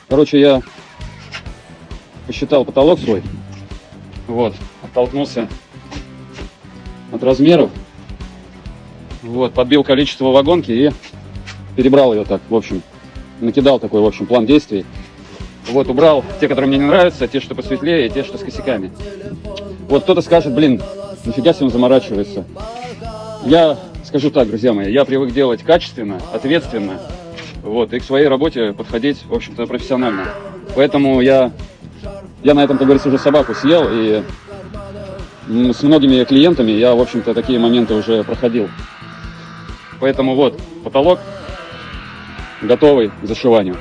Короче, я посчитал потолок свой. Вот, оттолкнулся от размеров. Вот, подбил количество вагонки и перебрал ее так, в общем. Накидал такой, в общем, план действий. Вот, убрал те, которые мне не нравятся, те, что посветлее, и те, что с косяками. Вот кто-то скажет, блин, нафига себе он заморачивается. Я скажу так, друзья мои, я привык делать качественно, ответственно. Вот, и к своей работе подходить, в общем-то, профессионально. Поэтому я на этом, как говорится, уже собаку съел, и с многими клиентами я, в общем-то, такие моменты уже проходил. Поэтому вот, потолок готовый к зашиванию.